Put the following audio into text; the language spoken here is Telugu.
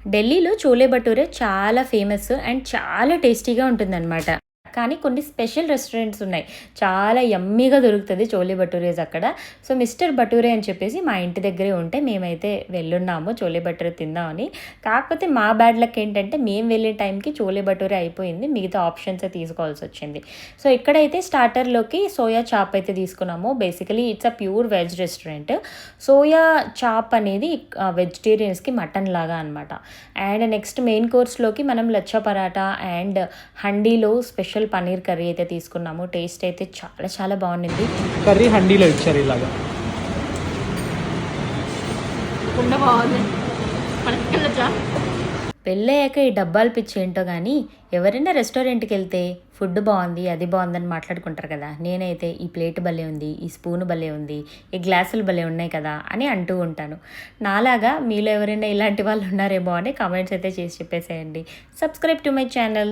ఢిల్లీలో చోలే భటూరే చాలా ఫేమస్ అండ్ చాలా టేస్టీగా ఉంటుందన్నమాట. కానీ కొన్ని స్పెషల్ రెస్టారెంట్స్ ఉన్నాయి. చాలా యమ్మీగా దొరుకుతది చోలే భటూరేస్ అక్కడ. సో, మిస్టర్ భటూరే అని చెప్పేసి మా ఇంటి దగ్గరే ఉంటే మేమైతే వెళ్ళున్నాము చోలే భటూరే తిందామని. కాకపోతే మా బ్యాడ్ లక్ ఏంటంటే మేము వెళ్ళే టైంకి చోలే భటూరే అయిపోయింది. మిగతా ఆప్షన్సే తీసుకోవాల్సొచ్చింది. సో, ఇక్కడైతే స్టార్టర్‌లోకి సోయా చాప్ అయితే తీసుకున్నాము. Basically it's a pure veg restaurant. Soya chop అనేది వెజిటేరియన్స్‌కి మటన్ లాగా అనమాట. అండ్ నెక్స్ట్ మెయిన్ కోర్స్‌లోకి మనం లచ్చా పరాటా అండ్ హండీలో స్పెషల్ పన్నీర్ కర్రీ అయితే తీసుకున్నాము. టేస్ట్ అయితే చాలా చాలా బాగుండింది. కర్రీ హండీలో ఇచ్చారు ఇలాగా. పెళ్ళయ్యాక ఈ డబ్బాల పిచ్చి ఏంటో కానీ ఎవరైనా రెస్టారెంట్కి వెళ్తే ఫుడ్ బాగుంది, అది బాగుందని మాట్లాడుకుంటారు కదా. నేనైతే ఈ ప్లేట్ భలే ఉంది, ఈ స్పూన్ భలే ఉంది, ఈ గ్లాసులు భలే ఉన్నాయి కదా అని అంటూ ఉంటాను. నాలాగా మీలో ఎవరైనా ఇలాంటి వాళ్ళు ఉన్నారేమో అని కామెంట్స్ అయితే చేసి చెప్పేసేయండి. Subscribe to my channel.